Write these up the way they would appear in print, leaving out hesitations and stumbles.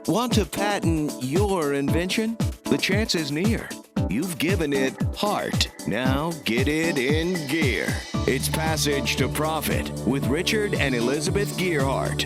Want to patent your invention? The chance is near. You've given it heart. Now get it in gear. It's Passage to Profit with Richard and Elizabeth Gearhart.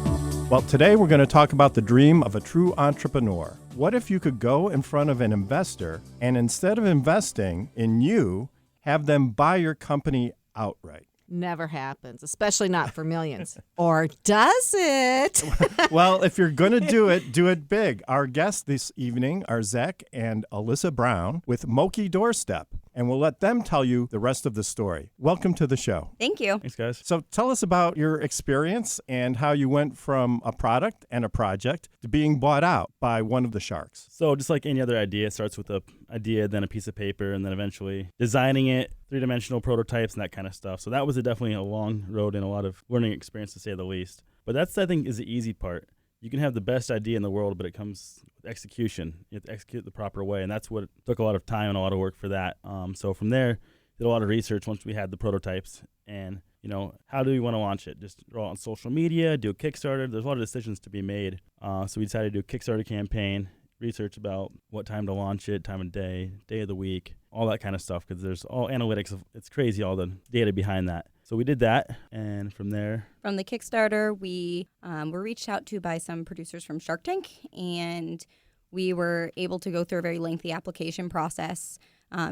Well, today we're going to talk about the dream of a true entrepreneur. What if you could go in front of an investor and instead of investing in you, have them buy your company outright? Never happens, especially not for millions. Or does it? Well, if you're going to do it big. Our guests this evening are Zach and Alyssa Brown with Moki Doorstep, and we'll let them tell you the rest of the story. Welcome to the show. Thank you. Thanks, guys. So tell us about your experience and how you went from a product and a project to being bought out by one of the sharks. So just like any other idea, it starts with an idea, then a piece of paper, and then eventually designing it, three-dimensional prototypes and that kind of stuff. So that was definitely a long road and a lot of learning experience, to say the least. But that's, I think, is the easy part. You can have the best idea in the world, but it comes with execution. You have to execute the proper way, and that's what took a lot of time and a lot of work for that. So from there, did a lot of research once we had the prototypes and, how do we want to launch it? Just roll it on social media, do a Kickstarter. There's a lot of decisions to be made. So we decided to do a Kickstarter campaign, research about what time to launch it, time of day of the week, all that kind of stuff, because there's all analytics. It's crazy, all the data behind that. So we did that, and from there... From the Kickstarter, we were reached out to by some producers from Shark Tank, and we were able to go through a very lengthy application process.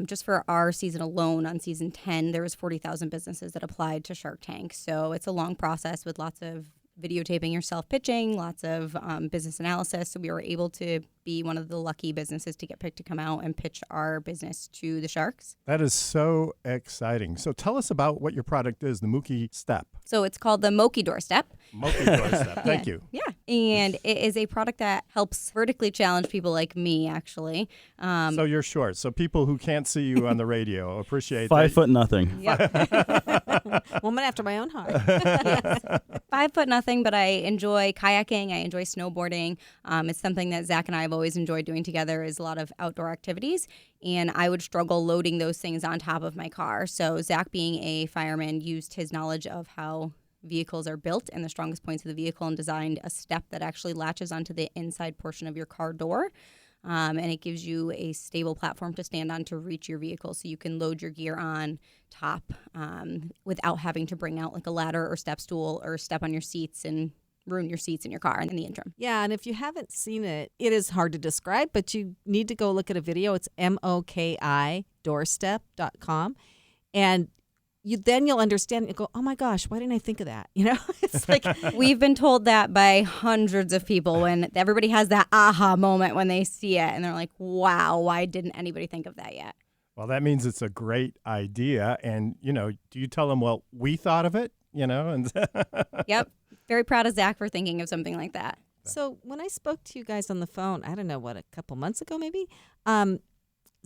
Just for our season alone, on season 10, there was 40,000 businesses that applied to Shark Tank. So it's a long process with lots of videotaping yourself pitching, lots of business analysis. So we were able to be one of the lucky businesses to get picked to come out and pitch our business to the sharks. That is so exciting. So tell us about what your product is, the Moki Step. So it's called the Moki Doorstep. Moki Doorstep. Thank you. Yeah. And it is a product that helps vertically challenged people like me, actually. So you're short. So people who can't see you on the radio appreciate 5 foot nothing. Yep. Woman after my own heart. Yes. 5 foot nothing, but I enjoy kayaking. I enjoy snowboarding. It's something that Zach and I have always enjoyed doing together, is a lot of outdoor activities. And I would struggle loading those things on top of my car. So Zach, being a fireman, used his knowledge of how vehicles are built and the strongest points of the vehicle and designed a step that actually latches onto the inside portion of your car door. And it gives you a stable platform to stand on to reach your vehicle, so you can load your gear on top without having to bring out like a ladder or step stool or step on your seats and ruin your seats in your car in the interim. Yeah, and if you haven't seen it, it is hard to describe, but you need to go look at a video. It's MOKI doorstep.com. And you'll understand and go, oh my gosh, why didn't I think of that? It's like we've been told that by hundreds of people, when everybody has that aha moment when they see it and they're like, wow, why didn't anybody think of that yet? Well, that means it's a great idea. And, do you tell them, well, we thought of it, And Yep. Very proud of Zach for thinking of something like that. So when I spoke to you guys on the phone, I don't know, a couple months ago maybe,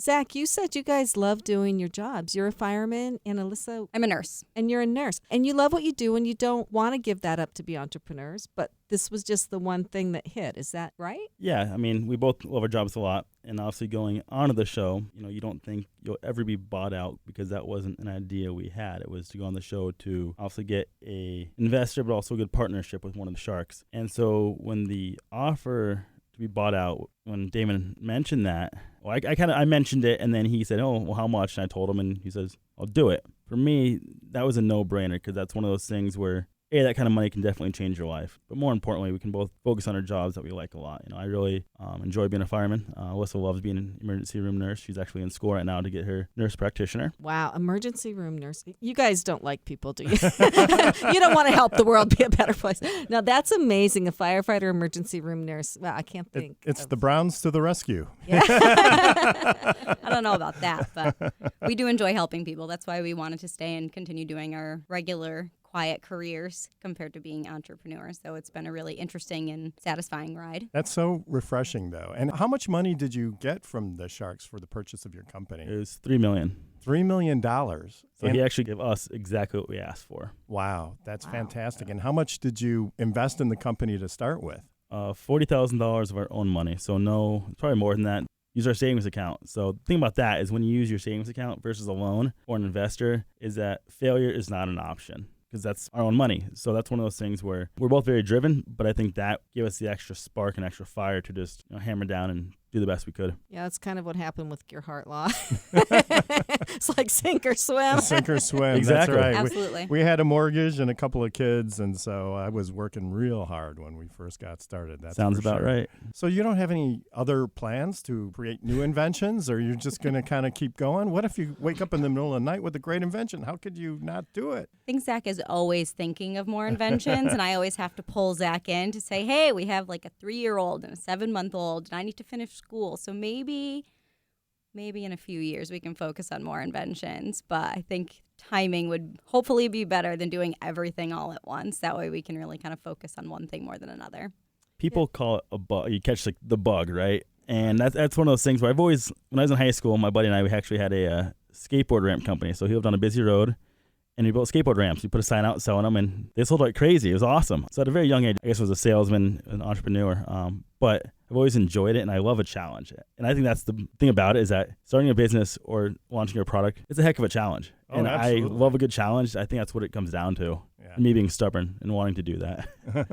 Zach, you said you guys love doing your jobs. You're a fireman, and Alyssa... I'm a nurse. And you're a nurse. And you love what you do, and you don't want to give that up to be entrepreneurs, but this was just the one thing that hit. Is that right? Yeah, we both love our jobs a lot. And obviously going onto the show, you don't think you'll ever be bought out, because that wasn't an idea we had. It was to go on the show to obviously get a investor, but also a good partnership with one of the sharks. And so when the offer to be bought out, when Damon mentioned that, well, I mentioned it, and then he said, oh, well, how much? And I told him, and he says, I'll do it. For me, that was a no-brainer, because that's one of those things where, that kind of money can definitely change your life. But more importantly, we can both focus on our jobs that we like a lot. I really enjoy being a fireman. Alyssa loves being an emergency room nurse. She's actually in school right now to get her nurse practitioner. Wow, emergency room nurse. You guys don't like people, do you? You don't want to help the world be a better place. Now, that's amazing. A firefighter, emergency room nurse. Wow, I can't think. It's the Browns to the rescue. Yeah. I don't know about that, but we do enjoy helping people. That's why we wanted to stay and continue doing our regular quiet careers compared to being entrepreneurs. So it's been a really interesting and satisfying ride. That's so refreshing, though. And how much money did you get from the sharks for the purchase of your company? It was $3 million. $3 million. So he actually gave us exactly what we asked for. Wow, that's fantastic. And how much did you invest in the company to start with? $40,000 of our own money. So no, probably more than that. Use our savings account. So the thing about that is when you use your savings account versus a loan or an investor, is that failure is not an option. because that's our own money. So that's one of those things where we're both very driven, but I think that gave us the extra spark and extra fire to just hammer down and do the best we could. Yeah, that's kind of what happened with Gear Heart Law. It's like sink or swim. Sink or swim. Exactly. That's right. Absolutely. We had a mortgage and a couple of kids, and so I was working real hard when we first got started. That's Sounds for about sure. right. So you don't have any other plans to create new inventions, or you're just going to kind of keep going? What if you wake up in the middle of the night with a great invention? How could you not do it? I think Zach is always thinking of more inventions, and I always have to pull Zach in to say, hey, we have like a 3-year-old and a 7-month-old, and I need to finish school. So maybe in a few years we can focus on more inventions. But I think timing would hopefully be better than doing everything all at once. That way we can really kind of focus on one thing more than another. People call it a bug. You catch like the bug, right? And that's one of those things where I've always, when I was in high school, my buddy and I, we actually had a skateboard ramp company. So he lived on a busy road, and we built skateboard ramps. We put a sign out selling them, and they sold like crazy. It was awesome. So at a very young age, I guess I was a salesman, an entrepreneur. But I've always enjoyed it, and I love a challenge. And I think that's the thing about it, is that starting a business or launching a product, it's a heck of a challenge. Oh, and absolutely. I love a good challenge. I think that's what it comes down to. Yeah. Me being stubborn and wanting to do that.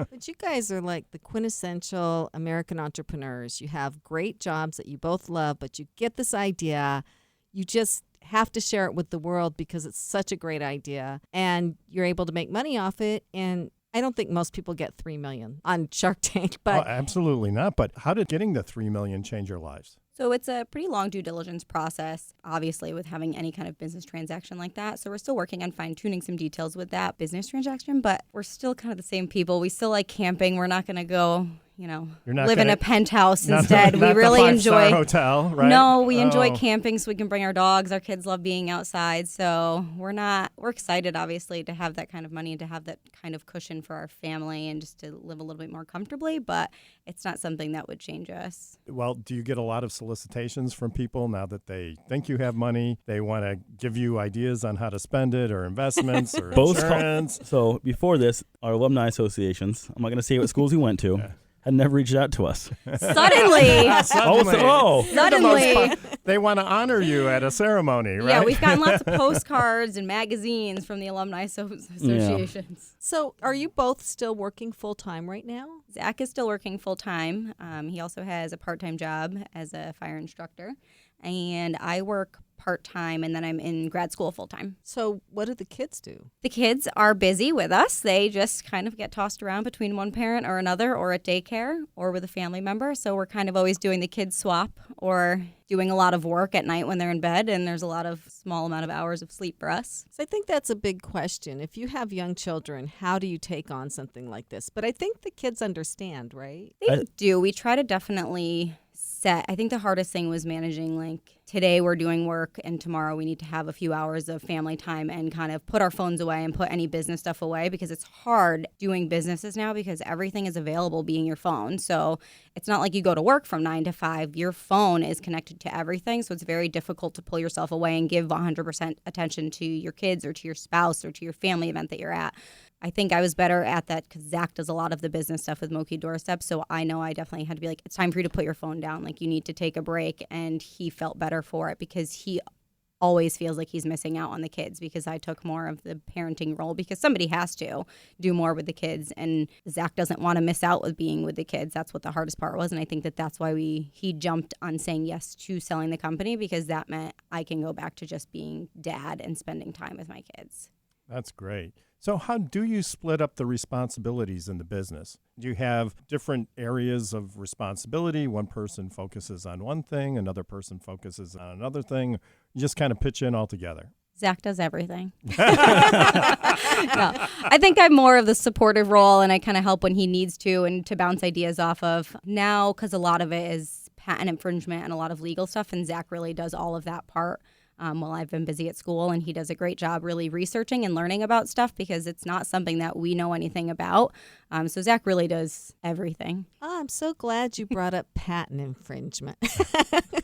But you guys are like the quintessential American entrepreneurs. You have great jobs that you both love, but you get this idea. You just have to share it with the world because it's such a great idea, and you're able to make money off it. And I don't think most people get $3 million on Shark Tank, but Absolutely not. But how did getting the $3 million change your lives? So it's a pretty long due diligence process, obviously, with having any kind of business transaction like that. So we're still working on fine-tuning some details with that business transaction, but we're still kind of the same people. We still like camping. We're not going to go, live in a penthouse instead. We really enjoy hotel, right? No, we enjoy Oh. camping so we can bring our dogs. Our kids love being outside. So we're excited, obviously, to have that kind of money and to have that kind of cushion for our family and just to live a little bit more comfortably. But it's not something that would change us. Well, do you get a lot of solicitations from people now that they think you have money? They want to give you ideas on how to spend it, or investments, or Both. insurance. So before this, our alumni associations, I'm not going to say what schools we went to, had never reached out to us. Suddenly. Suddenly. They want to honor you at a ceremony, right? Yeah, we've gotten lots of postcards and magazines from the alumni associations. so are you both still working full-time right now? Zach is still working full-time. He also has a part-time job as a fire instructor. And I work part-time, and then I'm in grad school full-time. So what do the kids do? The kids are busy with us. They just kind of get tossed around between one parent or another, or at daycare, or with a family member. So we're kind of always doing the kids swap, or doing a lot of work at night when they're in bed, and there's a lot of small amount of hours of sleep for us. So I think that's a big question. If you have young children, how do you take on something like this? But I think the kids understand, right? They do. We try to definitely set. I think the hardest thing was managing, like, today we're doing work and tomorrow we need to have a few hours of family time and kind of put our phones away and put any business stuff away, because it's hard doing businesses now because everything is available being your phone. So it's not like you go to work from 9 to 5. Your phone is connected to everything. So it's very difficult to pull yourself away and give 100% attention to your kids or to your spouse or to your family event that you're at. I think I was better at that because Zach does a lot of the business stuff with Moki Doorstep. So I know I definitely had to be like, it's time for you to put your phone down. Like, you need to take a break. And he felt better for it because he always feels like he's missing out on the kids, because I took more of the parenting role, because somebody has to do more with the kids. And Zach doesn't want to miss out with being with the kids. That's what the hardest part was. And I think that's why he jumped on saying yes to selling the company, because that meant I can go back to just being dad and spending time with my kids. That's great. So how do you split up the responsibilities in the business? Do you have different areas of responsibility? One person focuses on one thing, another person focuses on another thing. You just kind of pitch in all together. Zach does everything. No, I think I'm more of the supportive role, and I kind of help when he needs to and to bounce ideas off of. Now, because a lot of it is patent infringement and a lot of legal stuff, and Zach really does all of that part. While I've been busy at school, and he does a great job really researching and learning about stuff, because it's not something that we know anything about. So Zach really does everything. Oh, I'm so glad you brought up patent infringement.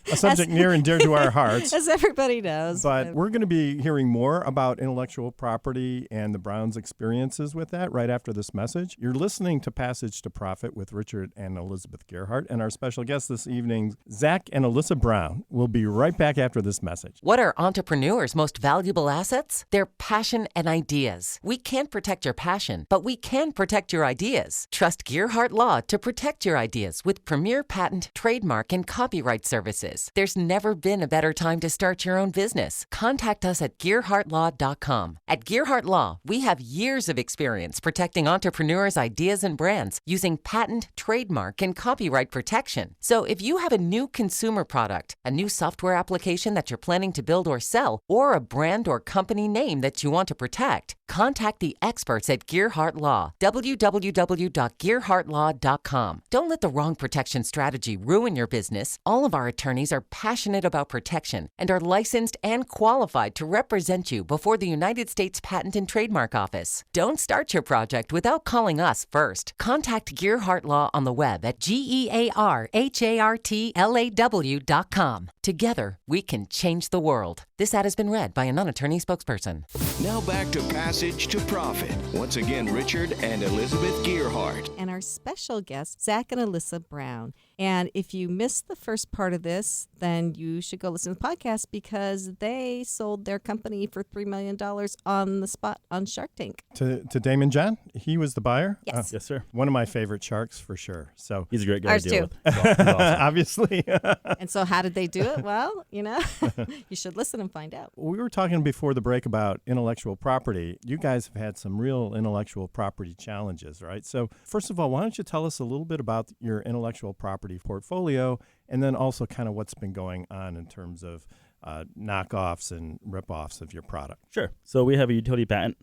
A subject near and dear to our hearts. As everybody knows. But we're going to be hearing more about intellectual property and the Browns' experiences with that right after this message. You're listening to Passage to Profit with Richard and Elizabeth Gerhardt, and our special guests this evening, Zach and Alyssa Brown. We'll be right back after this message. What are entrepreneurs' most valuable assets? Their passion and ideas. We can't protect your passion, but we can protect your ideas. Trust Gearhart Law to protect your ideas with premier patent, trademark, and copyright services. There's never been a better time to start your own business. Contact us at GearhartLaw.com. At Gearhart Law, we have years of experience protecting entrepreneurs' ideas and brands using patent, trademark, and copyright protection. So if you have a new consumer product, a new software application that you're planning to build or sell, or a brand or company name that you want to protect, contact the experts at Gearhart Law. www.gearhartlaw.com. Don't let the wrong protection strategy ruin your business. All of our attorneys are passionate about protection and are licensed and qualified to represent you before the United States Patent and Trademark Office. Don't start your project without calling us first. Contact Gearhart Law on the web at GearhartLaw.com. Together, we can change the world. This ad has been read by a non-attorney spokesperson. Now back to Passage to Profit. Once again, Richard and Elizabeth Gearhart. And our special guests, Zach and Alyssa Brown. And if you missed the first part of this, then you should go listen to the podcast because they sold their company for $3 million on the spot on Shark Tank. To Damon John? He was the buyer? Yes. Yes, sir. One of my favorite sharks for sure. So He's a great guy Ours to deal too. with. He's awesome. obviously. And so how did they do it? Well, you should listen and find out. We were talking before the break about intellectual property. You guys have had some real intellectual property challenges, right? So first of all, why don't you tell us a little bit about your intellectual property portfolio and then also kind of what's been going on in terms of knockoffs and ripoffs of your product. Sure. So we have a utility patent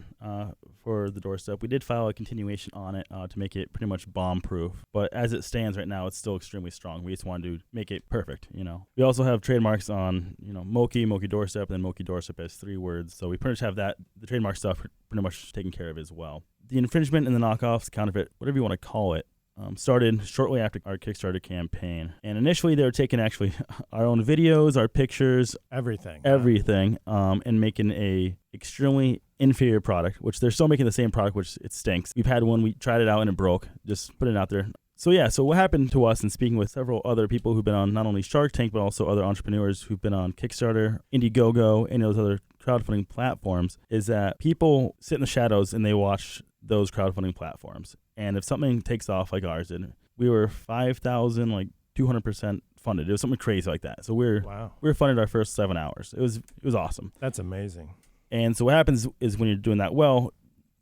for the doorstep. We did file a continuation on it to make it pretty much bomb-proof. But as it stands right now, it's still extremely strong. We just wanted to make it perfect, We also have trademarks on, Moki doorstep, and then Moki doorstep has 3 words. So we pretty much have the trademark stuff pretty much taken care of as well. The infringement and the knockoffs, counterfeit, whatever you want to call it, started shortly after our Kickstarter campaign. And initially, they were taking actually our own videos, our pictures, everything, and making a extremely inferior product, which they're still making the same product, which it stinks. We've had one, we tried it out and it broke. Just put it out there. So what happened to us, and speaking with several other people who've been on not only Shark Tank, but also other entrepreneurs who've been on Kickstarter, Indiegogo, and those other crowdfunding platforms, is that people sit in the shadows and they watch those crowdfunding platforms. And if something takes off like ours did, we were 200% funded. It was something crazy like that. So we were funded our first 7 hours. It was awesome. That's amazing. And so what happens is when you're doing that well,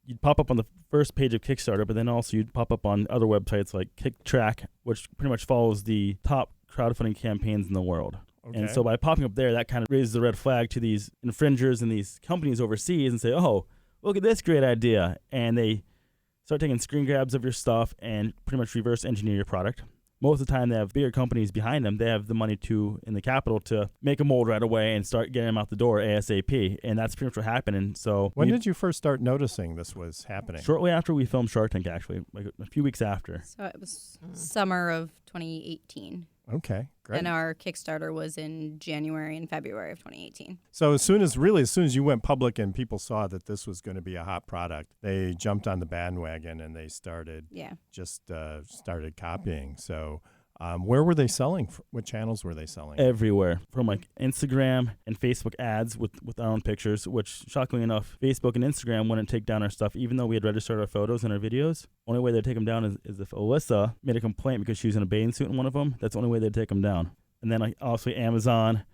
you'd pop up on the first page of Kickstarter, but then also you'd pop up on other websites like KickTrack, which pretty much follows the top crowdfunding campaigns in the world. Okay. And so by popping up there, that kind of raises the red flag to these infringers and these companies overseas and say, oh, look at this great idea. And they start taking screen grabs of your stuff and pretty much reverse engineer your product. Most of the time, they have bigger companies behind them. They have the money and the capital to make a mold right away and start getting them out the door ASAP. And that's pretty much what happened. And so, when did you first start noticing this was happening? Shortly after we filmed Shark Tank, actually, like a few weeks after. So it was summer of 2018. Okay, great. And our Kickstarter was in January and February of 2018. So as soon as you went public and people saw that this was going to be a hot product, they jumped on the bandwagon and they started started copying. So where were they selling? What channels were they selling? Everywhere, from like Instagram and Facebook ads with our own pictures, which shockingly enough, Facebook and Instagram wouldn't take down our stuff, even though we had registered our photos and our videos. Only way they'd take them down is if Alyssa made a complaint because she was in a bathing suit in one of them. That's the only way they'd take them down. And then also Amazon,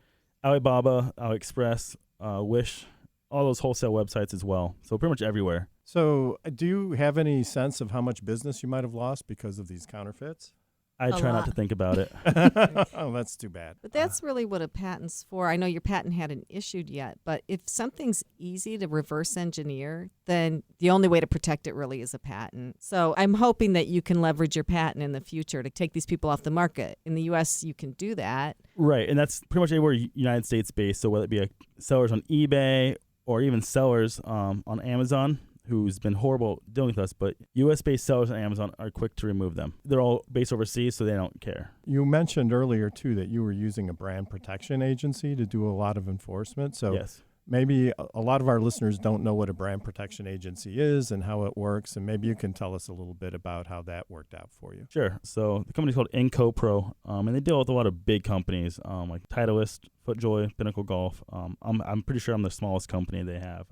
Alibaba, AliExpress, Wish, all those wholesale websites as well. So pretty much everywhere. So do you have any sense of how much business you might have lost because of these counterfeits? I try not to think about it. Oh, that's too bad. But that's really what a patent's for. I know your patent hadn't issued yet, but if something's easy to reverse engineer, then the only way to protect it really is a patent. So I'm hoping that you can leverage your patent in the future to take these people off the market. In the U.S., you can do that. Right, and that's pretty much everywhere United States based. So whether it be sellers on eBay or even sellers on Amazon, who's been horrible dealing with us, but U.S.-based sellers on Amazon are quick to remove them. They're all based overseas, so they don't care. You mentioned earlier, too, that you were using a brand protection agency to do a lot of enforcement. So yes. maybe a lot of our listeners don't know what a brand protection agency is and how it works, and maybe you can tell us a little bit about how that worked out for you. Sure. So the company's called IncoPro, and they deal with a lot of big companies like Titleist, FootJoy, Pinnacle Golf. I'm pretty sure I'm the smallest company they have.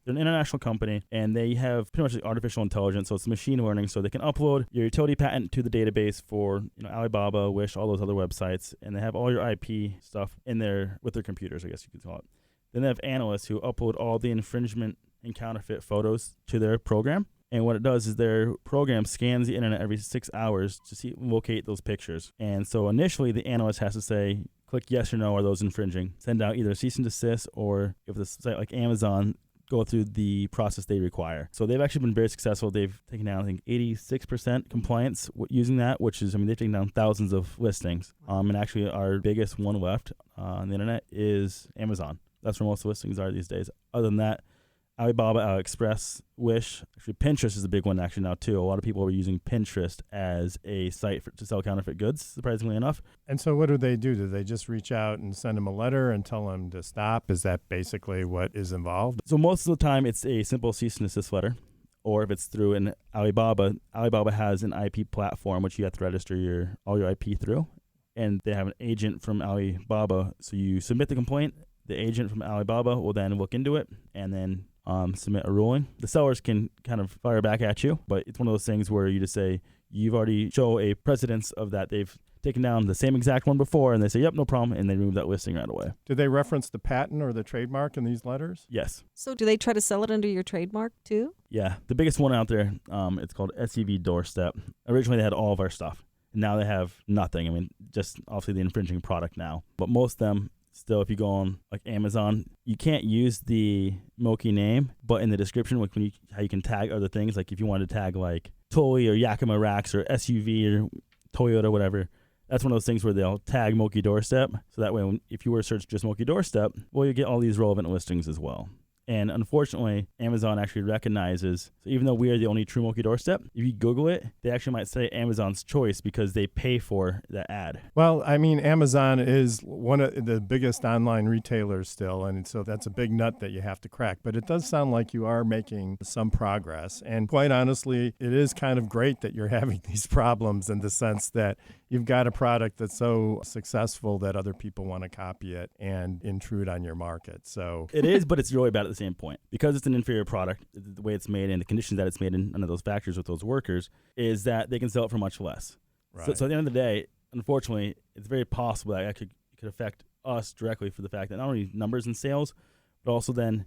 They're an international company, and they have pretty much like artificial intelligence, so it's machine learning, so they can upload your utility patent to the database for Alibaba, Wish, all those other websites, and they have all your IP stuff in there with their computers, I guess you could call it. Then they have analysts who upload all the infringement and counterfeit photos to their program, and what it does is their program scans the internet every 6 hours to locate those pictures. And so initially, the analyst has to say, click yes or no, are those infringing? Send out either cease and desist, or if it's a site like Amazon, go through the process they require. So they've actually been very successful. They've taken down, I think, 86% compliance using that, which is, they've taken down thousands of listings. And actually, our biggest one left on the internet is Amazon. That's where most listings are these days. Other than that, Alibaba, AliExpress, Wish. Actually, Pinterest is a big one actually now too. A lot of people are using Pinterest as a site to sell counterfeit goods, surprisingly enough. And so what do they do? Do they just reach out and send them a letter and tell them to stop? Is that basically what is involved? So most of the time, it's a simple cease and desist letter. Or if it's through an Alibaba has an IP platform which you have to register all your IP through. And they have an agent from Alibaba. So you submit the complaint. The agent from Alibaba will then look into it and then submit a ruling. The sellers can kind of fire back at you, but it's one of those things where you just say, you've already show a precedence of that. They've taken down the same exact one before, and they say, yep, no problem, and they remove that listing right away. Do they reference the patent or the trademark in these letters? Yes. So do they try to sell it under your trademark too? Yeah. The biggest one out there, it's called SEV Doorstep. Originally, they had all of our stuff. Now they have nothing. I mean, just obviously the infringing product now. But most of them, still, if you go on like Amazon, you can't use the Moki name, but in the description, like how you can tag other things, like if you wanted to tag like Toy or Yakima racks or SUV or Toyota, whatever, that's one of those things where they'll tag Moki Doorstep. So that way, if you were to search just Moki Doorstep, well, you get all these relevant listings as well. And unfortunately, Amazon actually recognizes, so even though we are the only true Moki Doorstep, if you Google it, they actually might say Amazon's choice because they pay for that ad. Well, I mean, Amazon is one of the biggest online retailers still, and so that's a big nut that you have to crack. But it does sound like you are making some progress. And quite honestly, it is kind of great that you're having these problems in the sense that you've got a product that's so successful that other people want to copy it and intrude on your market. So it is, but it's really bad at the same point. Because it's an inferior product, the way it's made and the conditions that it's made in under those factories with those workers is that they can sell it for much less. Right. So at the end of the day, unfortunately, it's very possible that it could affect us directly for the fact that not only numbers and sales, but also then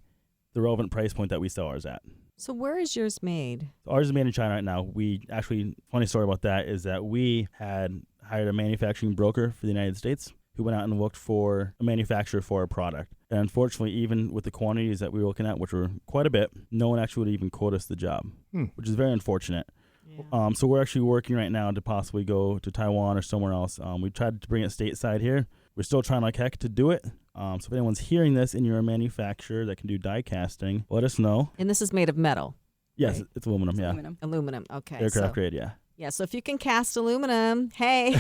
the relevant price point that we sell ours at. So where is yours made? Ours is made in China right now. We actually, funny story about that is that we had hired a manufacturing broker for the United States who went out and looked for a manufacturer for a product. And unfortunately, even with the quantities that we were looking at, which were quite a bit, no one actually would even quote us the job, which is very unfortunate. Yeah. So we're actually working right now to possibly go to Taiwan or somewhere else. We tried to bring it stateside here. We're still trying like heck to do it. So if anyone's hearing this and you're a manufacturer that can do die casting, let us know. And this is made of metal. Yes, right? it's aluminum, yeah. Aluminum, okay. Aircraft grade, yeah. Yeah, so if you can cast aluminum, hey.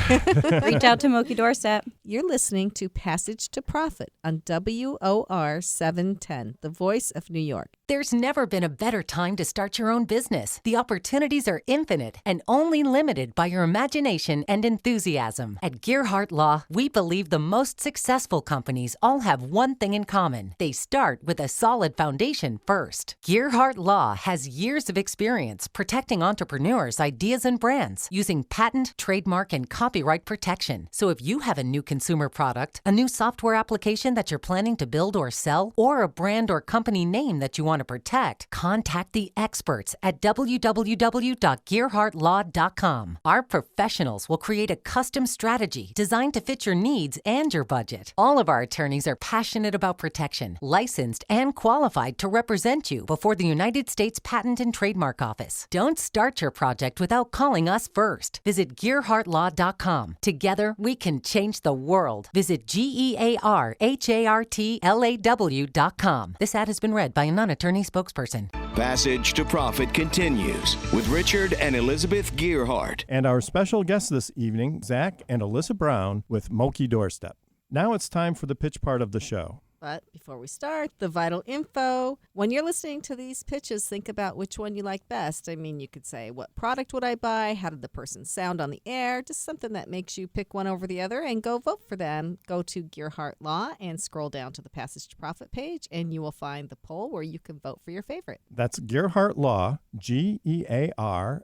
Reach out to Moki Doorstep. You're listening to Passage to Profit on WOR 710, the voice of New York. There's never been a better time to start your own business. The opportunities are infinite and only limited by your imagination and enthusiasm. At Gearhart Law, we believe the most successful companies all have one thing in common. They start with a solid foundation first. Gearhart Law has years of experience protecting entrepreneurs' ideas and brands using patent, trademark, and copyright protection. So if you have a new consumer product, a new software application that you're planning to build or sell, or a brand or company name that you want to protect, contact the experts at www.gearhartlaw.com. Our professionals will create a custom strategy designed to fit your needs and your budget. All of our attorneys are passionate about protection, licensed and qualified to represent you before the United States Patent and Trademark Office. Don't start your project without calling us first. Visit GearhartLaw.com. Together, we can change the world. Visit GearhartLaw.com. This ad has been read by a non-attorney spokesperson. Passage to Profit continues with Richard and Elizabeth Gearhart. And our special guests this evening, Zach and Alyssa Brown with Moki Doorstep. Now it's time for the pitch part of the show. But before we start, the vital info. When you're listening to these pitches, think about which one you like best. I mean, you could say, what product would I buy? How did the person sound on the air? Just something that makes you pick one over the other and go vote for them. Go to Gearhart Law and scroll down to the Passage to Profit page, and you will find the poll where you can vote for your favorite. That's Gearhart Law, GearhartLaw.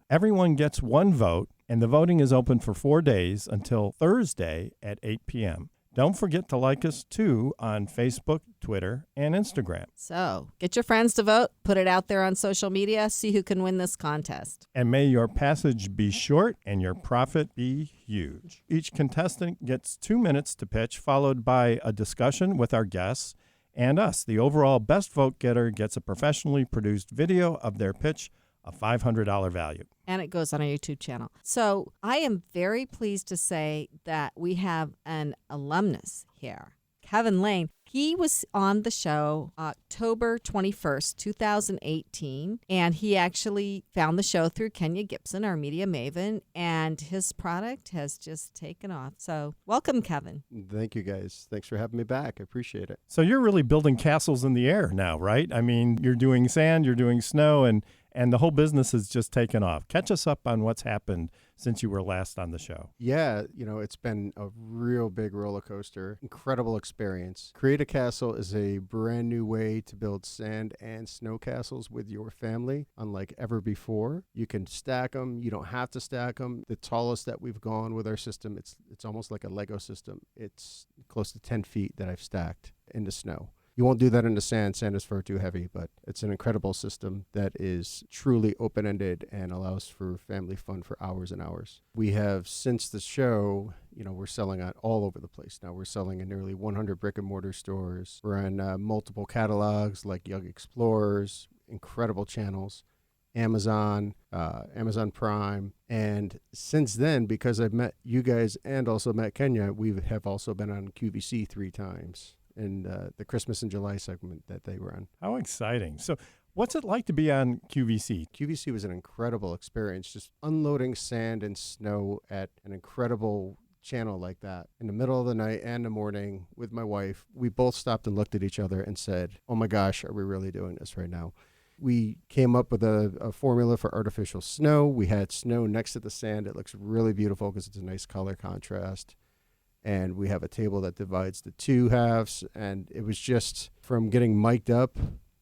Everyone gets one vote, and the voting is open for 4 days until Thursday at 8 p.m. Don't forget to like us, too, on Facebook, Twitter, and Instagram. So get your friends to vote, put it out there on social media, see who can win this contest. And may your passage be short and your profit be huge. Each contestant gets 2 minutes to pitch, followed by a discussion with our guests and us. The overall best vote getter gets a professionally produced video of their pitch, a $500 value. And it goes on our YouTube channel. So I am very pleased to say that we have an alumnus here, Kevin Lane. He was on the show October 21st, 2018, and he actually found the show through Kenya Gibson, our media maven, and his product has just taken off. So welcome, Kevin. Thank you, guys. Thanks for having me back. I appreciate it. So you're really building castles in the air now, right? I mean, you're doing sand, you're doing snow, and the whole business has just taken off. Catch us up on what's happened since you were last on the show. Yeah, it's been a real big roller coaster. Incredible experience. Create a Castle is a brand new way to build sand and snow castles with your family, unlike ever before. You can stack them. You don't have to stack them. The tallest that we've gone with our system, it's almost like a Lego system. It's close to 10 feet that I've stacked in the snow. You won't do that in the sand. Sand is far too heavy, but it's an incredible system that is truly open-ended and allows for family fun for hours and hours. We have, since the show, we're selling out all over the place. Now we're selling in nearly 100 brick and mortar stores. We're on multiple catalogs like Young Explorers, incredible channels, Amazon, Amazon Prime. And since then, because I've met you guys and also met Kenya, we have also been on QVC 3 times. In the Christmas in July segment that they were on. How exciting. So what's it like to be on QVC? QVC was an incredible experience, just unloading sand and snow at an incredible channel like that. In the middle of the night and the morning with my wife, we both stopped and looked at each other and said, oh my gosh, are we really doing this right now? We came up with a formula for artificial snow. We had snow next to the sand. It looks really beautiful because it's a nice color contrast. And we have a table that divides the two halves. And it was just from getting mic'd up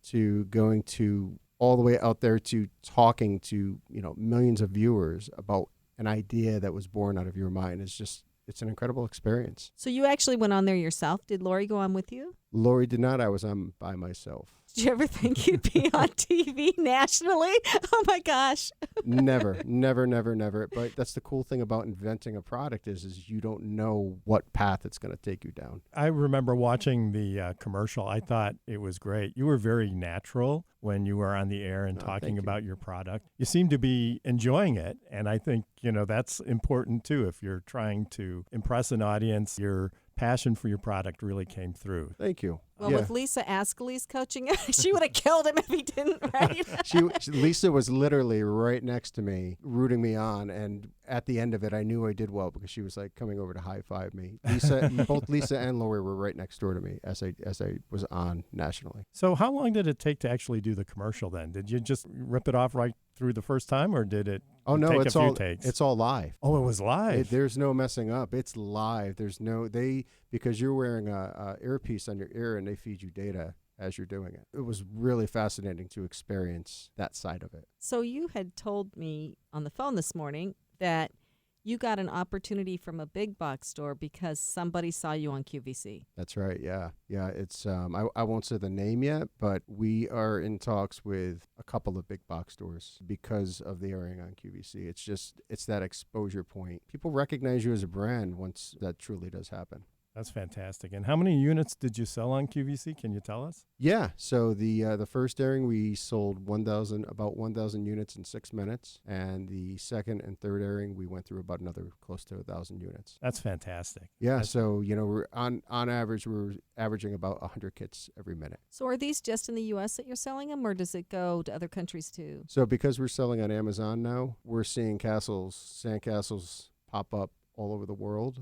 to going to all the way out there to talking to, millions of viewers about an idea that was born out of your mind. It's an incredible experience. So you actually went on there yourself. Did Lori go on with you? Lori did not. I was on by myself. Did you ever think you'd be on TV nationally? Oh my gosh. Never. But that's the cool thing about inventing a product is you don't know what path it's going to take you down. I remember watching the commercial. I thought it was great. You were very natural when you were on the air and talking about your product. You seem to be enjoying it. And I think, that's important too. If you're trying to impress an audience, your passion for your product really came through. Thank you. Well, with Lisa Ascalise coaching it, she would have killed him if he didn't, right? Lisa was literally right next to me, rooting me on, and at the end of it, I knew I did well because she was like coming over to high five me. Both Lisa and Lori were right next door to me as I was on nationally. So, how long did it take to actually do the commercial? Then, did you just rip it off right through the first time, or did it? Oh no, take it's a few all takes? It's all live. Oh, it was live. There's no messing up. It's live. There's no because you're wearing a earpiece on your ear and they feed you data as you're doing it. It was really fascinating to experience that side of it. So you had told me on the phone this morning that you got an opportunity from a big box store because somebody saw you on QVC. That's right. Yeah. It's I won't say the name yet, but we are in talks with a couple of big box stores because of the airing on QVC. It's that exposure point. People recognize you as a brand once that truly does happen. That's fantastic. And how many units did you sell on QVC? Can you tell us? Yeah. So the first airing, we sold about 1,000 units in 6 minutes. And the second and third airing, we went through about another close to 1,000 units. That's fantastic. Yeah. So, we're on average, we're averaging about 100 kits every minute. So are these just in the U.S. that you're selling them, or does it go to other countries too? So because we're selling on Amazon now, we're seeing sandcastles pop up all over the world.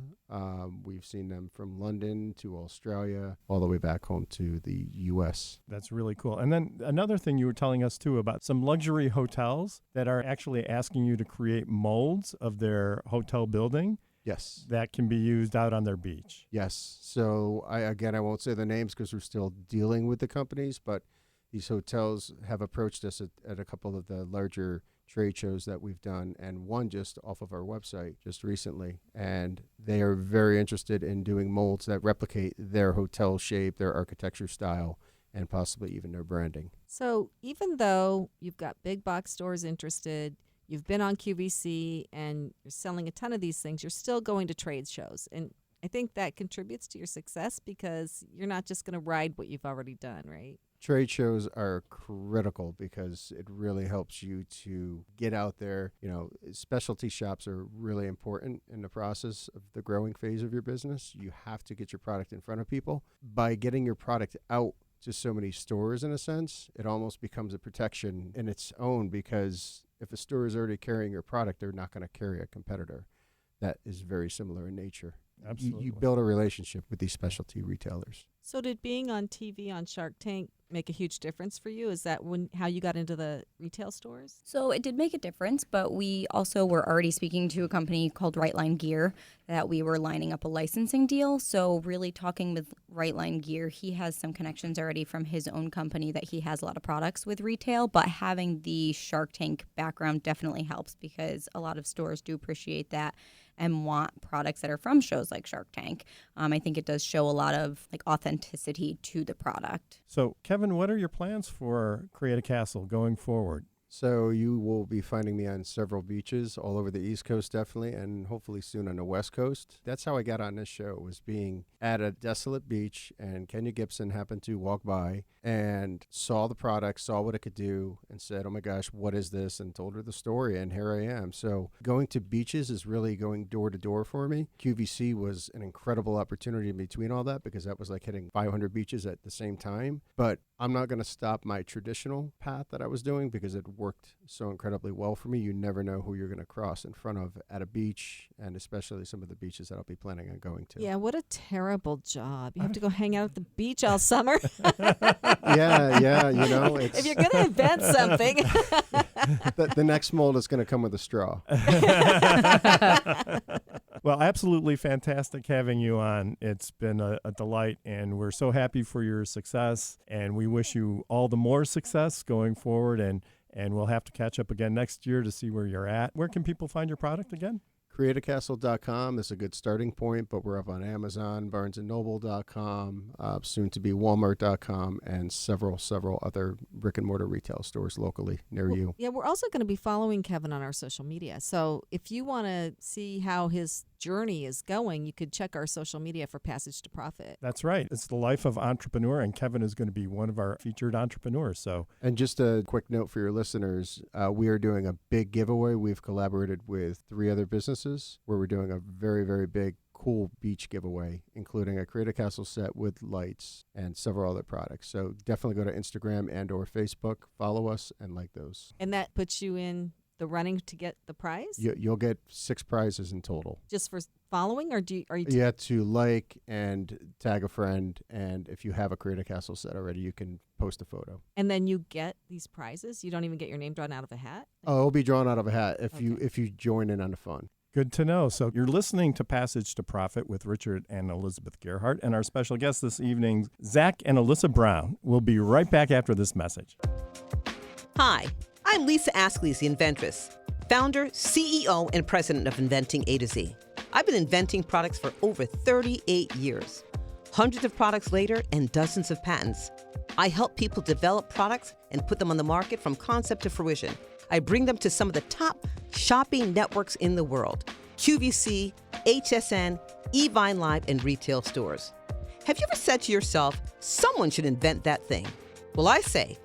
We've seen them from London to Australia, all the way back home to the U.S. That's really cool. And then another thing you were telling us too about some luxury hotels that are actually asking you to create molds of their hotel building. Yes. That can be used out on their beach. Yes. So I won't say the names because we're still dealing with the companies, but these hotels have approached us at a couple of the larger trade shows that we've done, and one just off of our website just recently. And they are very interested in doing molds that replicate their hotel shape, their architecture style, and possibly even their branding. So even though you've got big box stores interested, you've been on QVC, and you're selling a ton of these things, you're still going to trade shows. And I think that contributes to your success because you're not just going to ride what you've already done, right? Trade shows are critical because it really helps you to get out there. You know, specialty shops are really important in the process of the growing phase of your business. You have to get your product in front of people. By getting your product out to so many stores, in a sense, it almost becomes a protection in its own, because if a store is already carrying your product, they're not going to carry a competitor that is very similar in nature. Absolutely. You build a relationship with these specialty retailers. So did being on TV on Shark Tank make a huge difference for you? Is that how you got into the retail stores? So it did make a difference, but we also were already speaking to a company called Rightline Gear that we were lining up a licensing deal. So really talking with Rightline Gear, he has some connections already from his own company that he has a lot of products with retail, but having the Shark Tank background definitely helps because a lot of stores do appreciate that and want products that are from shows like Shark Tank. I think it does show a lot of authenticity to the product. So, Kevin, what are your plans for Create a Castle going forward? So you will be finding me on several beaches all over the East Coast, definitely, and hopefully soon on the West Coast. That's how I got on this show, was being at a desolate beach, and Kenya Gibson happened to walk by and saw the product, saw what it could do, and said, oh my gosh, what is this? And told her the story, and here I am. So going to beaches is really going door to door for me. QVC was an incredible opportunity in between all that, because that was like hitting 500 beaches at the same time. But I'm not going to stop my traditional path that I was doing because it worked so incredibly well for me. You never know who you're going to cross in front of at a beach, and especially some of the beaches that I'll be planning on going to. Yeah, what a terrible job. You have to go hang out at the beach all summer. Yeah, you know. It's If you're going to invent something. the next mold is going to come with a straw. Well, absolutely fantastic having you on. It's been a delight, and we're so happy for your success, and we wish you all the more success going forward, and we'll have to catch up again next year to see where you're at. Where can people find your product again? CreateACastle.com is a good starting point, but we're up on Amazon, BarnesandNoble.com, soon to be Walmart.com, and several other brick and mortar retail stores locally near you. Yeah, we're also going to be following Kevin on our social media. So if you want to see how his journey is going, you could check our social media for Passage to Profit. That's right. It's the life of entrepreneur, and Kevin is going to be one of our featured entrepreneurs. So, and just a quick note for your listeners, we are doing a big giveaway. We've collaborated with 3 other businesses where we're doing a very, very big, cool beach giveaway, including a Create a Castle set with lights and several other products. So definitely go to Instagram and or Facebook, follow us, and like those. And that puts you in the running to get the prize? You'll get 6 prizes in total. Just for following, or are you? You have to like and tag a friend, and if you have a Create a Castle set already, you can post a photo. And then you get these prizes? You don't even get your name drawn out of a hat? Oh, it'll be drawn out of a hat if Okay. you join in on the fun. good to know. So you're listening to Passage to Profit with Richard and Elizabeth Gerhardt, and our special guests this evening, Zach and Alyssa Brown. We'll be right back after this message. Hi, I'm Lisa Askley, the inventress, founder, CEO, and president of Inventing A to Z. I've been inventing products for over 38 years. Hundreds of products later and dozens of patents. I help people develop products and put them on the market from concept to fruition. I bring them to some of the top shopping networks in the world: QVC, HSN, eVine Live, and retail stores. Have you ever said to yourself, someone should invent that thing? Well, I say,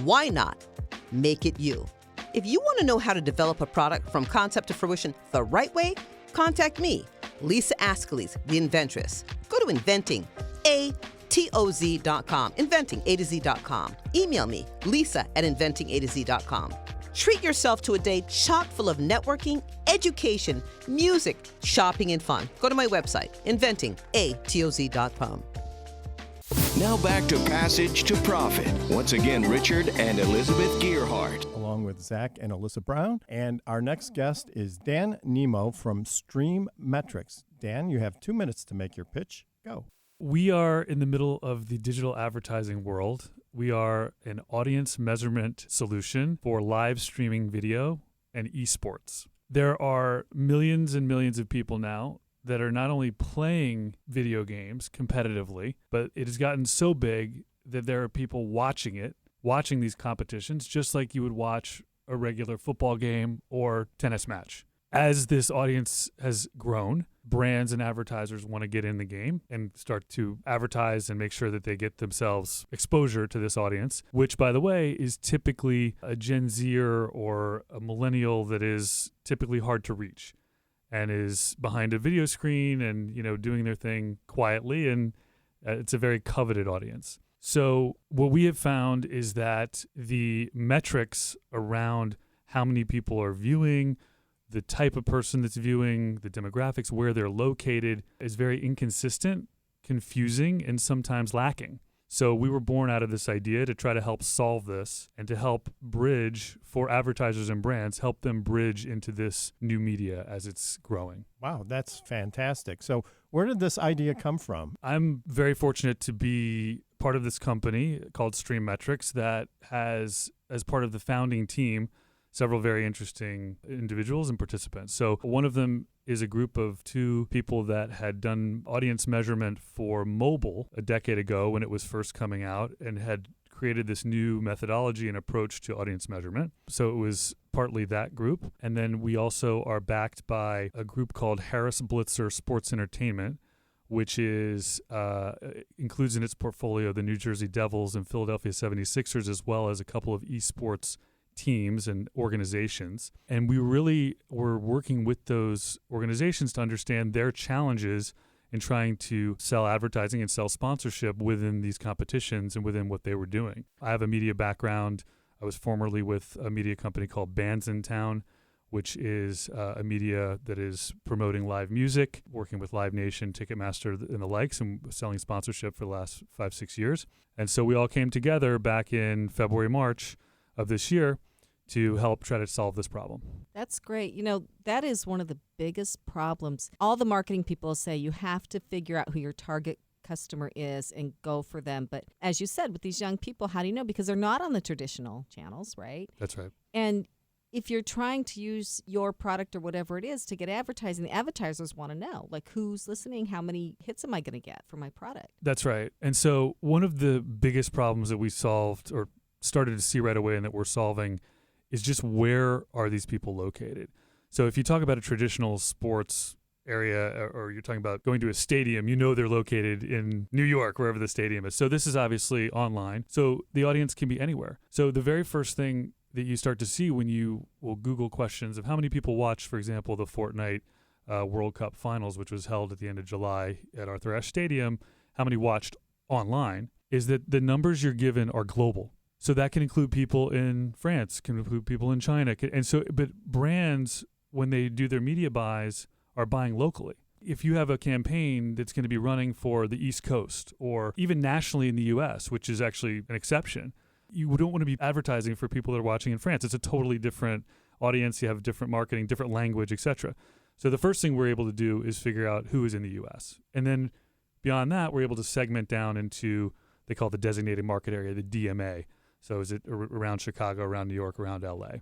why not? Make it you. If you want to know how to develop a product from concept to fruition the right way, contact me, Lisa Askeles, the inventress. Go to inventingatoz.com, inventingatoz.com. Email me, lisa@inventingatoz.com. Treat yourself to a day chock full of networking, education, music, shopping, and fun. Go to my website, inventingatoz.com. Now back to Passage to Profit. Once again, Richard and Elizabeth Gearhart. Along with Zach and Alyssa Brown. And our next guest is Dan Nemo from Stream Metrics. Dan, you have 2 minutes to make your pitch. Go. We are in the middle of the digital advertising world. We are an audience measurement solution for live streaming video and esports. There are millions and millions of people now that are not only playing video games competitively, but it has gotten so big that there are people watching these competitions, just like you would watch a regular football game or tennis match. As this audience has grown, brands and advertisers want to get in the game and start to advertise and make sure that they get themselves exposure to this audience, which, by the way, is typically a Gen Zer or a millennial that is typically hard to reach and is behind a video screen and, doing their thing quietly, and it's a very coveted audience. So what we have found is that the metrics around how many people are viewing, the type of person that's viewing, the demographics, where they're located, is very inconsistent, confusing, and sometimes lacking. So we were born out of this idea to try to help solve this and to help bridge for advertisers and brands, help them bridge into this new media as it's growing. Wow, that's fantastic. So where did this idea come from? I'm very fortunate to be part of this company called Stream Metrics that has, as part of the founding team, several very interesting individuals and participants. So one of them is a group of 2 people that had done audience measurement for mobile a decade ago when it was first coming out and had created this new methodology and approach to audience measurement. So it was partly that group. And then we also are backed by a group called Harris Blitzer Sports Entertainment, which is includes in its portfolio the New Jersey Devils and Philadelphia 76ers, as well as a couple of esports teams and organizations. And we really were working with those organizations to understand their challenges in trying to sell advertising and sell sponsorship within these competitions and within what they were doing. I have a media background. I was formerly with a media company called Bands in Town, which is a media that is promoting live music, working with Live Nation, Ticketmaster, and the likes, and selling sponsorship for the last 5-6 years. And so we all came together back in February, March of this year to help try to solve this problem. That's great. That is one of the biggest problems. All the marketing people say you have to figure out who your target customer is and go for them. But as you said, with these young people, how do you know? Because they're not on the traditional channels, right? That's right. And if you're trying to use your product or whatever it is to get advertising, the advertisers want to know, like, who's listening? How many hits am I going to get for my product? That's right. And so one of the biggest problems that we solved or started to see right away and that we're solving is just where are these people located? So if you talk about a traditional sports area or you're talking about going to a stadium, they're located in New York, wherever the stadium is. So this is obviously online. So the audience can be anywhere. So the very first thing that you start to see when you will Google questions of how many people watched, for example, the Fortnite World Cup Finals, which was held at the end of July at Arthur Ashe Stadium, how many watched online, is that the numbers you're given are global. So that can include people in France, can include people in China. But brands, when they do their media buys, are buying locally. If you have a campaign that's going to be running for the East Coast or even nationally in the U.S., which is actually an exception, you don't want to be advertising for people that are watching in France. It's a totally different audience. You have different marketing, different language, etc. So the first thing we're able to do is figure out who is in the U.S. And then beyond that, we're able to segment down into, they call it the designated market area, the DMA. So is it around Chicago, around New York, around LA?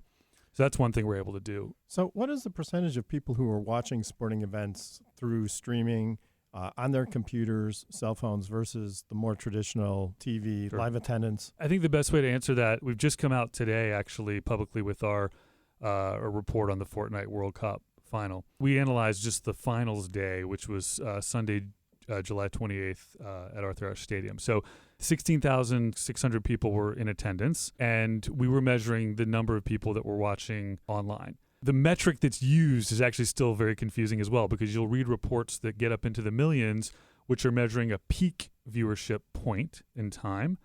So that's one thing we're able to do. So what is the percentage of people who are watching sporting events through streaming on their computers, cell phones, versus the more traditional TV, Sure. live attendance? I think the best way to answer that, we've just come out today actually publicly with our report on the Fortnite World Cup final. We analyzed just the finals day, which was Sunday, July 28th at Arthur Ashe Stadium. So 16,600 people were in attendance, and we were measuring the number of people that were watching online. The metric that's used is actually still very confusing as well, because you'll read reports that get up into the millions, which are measuring a peak viewership point in time.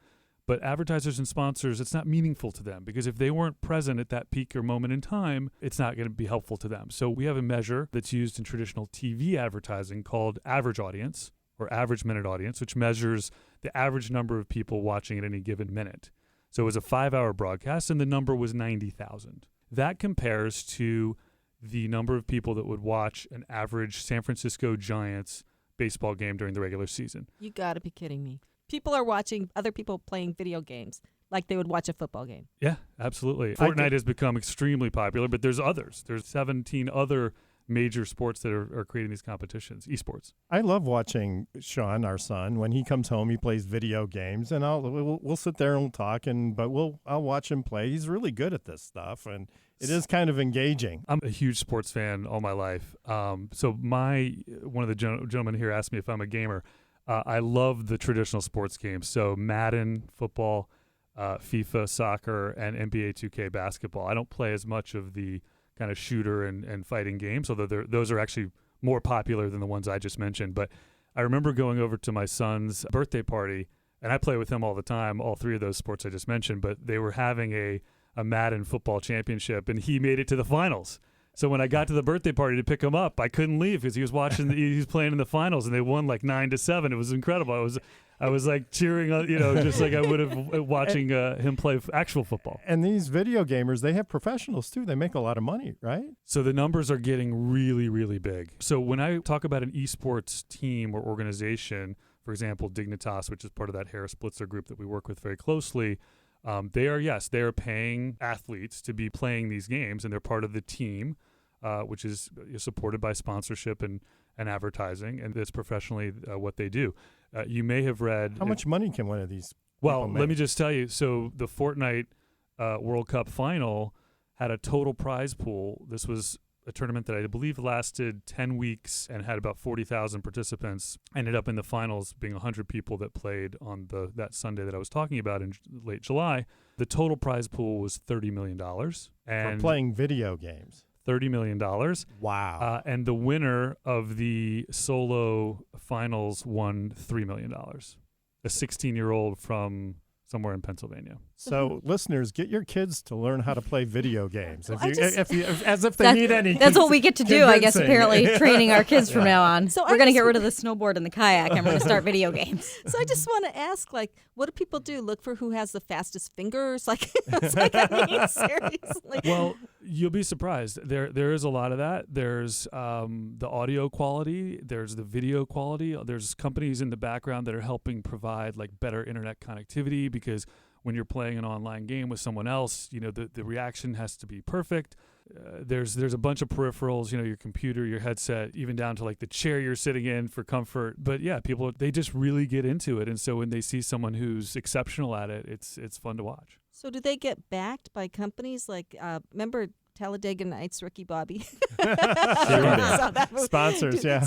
But advertisers and sponsors, it's not meaningful to them because if they weren't present at that peak or moment in time, it's not going to be helpful to them. So we have a measure that's used in traditional TV advertising called average audience or average minute audience, which measures the average number of people watching at any given minute. So it was a 5-hour broadcast and the number was 90,000. That compares to the number of people that would watch an average San Francisco Giants baseball game during the regular season. You got to be kidding me. People are watching other people playing video games like they would watch a football game. Yeah, absolutely. Fortnite has become extremely popular, but there's others. There's 17 other major sports that are creating these competitions, esports. I love watching Sean, our son, when he comes home. He plays video games, and we'll sit there and we'll talk, I'll watch him play. He's really good at this stuff, and it is kind of engaging. I'm a huge sports fan all my life. So one of the gentlemen here asked me if I'm a gamer. I love the traditional sports games. So Madden, football, FIFA, soccer, and NBA 2K basketball. I don't play as much of the kind of shooter and fighting games, although those are actually more popular than the ones I just mentioned. But I remember going over to my son's birthday party, and I play with him all the time, all three of those sports I just mentioned, but they were having a Madden football championship, and he made it to the finals. So when I got to the birthday party to pick him up, I couldn't leave because he was watching. He was playing in the finals, and they won like 9-7. It was incredible. I was like cheering, just like I would have watching him play actual football. And these video gamers, they have professionals too. They make a lot of money, right? So the numbers are getting really, really big. So when I talk about an esports team or organization, for example, Dignitas, which is part of that Harris Blitzer group that we work with very closely, they are paying athletes to be playing these games, and they're part of the team, which is supported by sponsorship and advertising, and that's professionally what they do. You may have read... How much money can one of these Well, people make? let me just tell you. So the Fortnite World Cup final had a total prize pool. This was a tournament that I believe lasted 10 weeks and had about 40,000 participants. Ended up in the finals being 100 people that played on that Sunday that I was talking about in late July. The total prize pool was $30 million. For playing video games. $30 million. Wow. And the winner of the solo finals won $3 million. A 16-year-old from somewhere in Pennsylvania. So, listeners, get your kids to learn how to play video games. Well, As if they need any. That's what we get to do, I guess, convincing. apparently, training our kids from now on. So We're going to get rid of the snowboard and the kayak, and we're going to start video games. So I just want to ask, what do people do? Look for who has the fastest fingers? It's I mean, seriously. Well, you'll be surprised. There is a lot of that. There's the audio quality. There's the video quality. There's companies in the background that are helping provide better internet connectivity, because when you're playing an online game with someone else, the reaction has to be perfect. There's a bunch of peripherals, your computer, your headset, even down to the chair you're sitting in for comfort. But yeah, people, they just really get into it. And so when they see someone who's exceptional at it, it's fun to watch. So do they get backed by companies remember Talladega Nights, Ricky Bobby? Sponsors, yeah.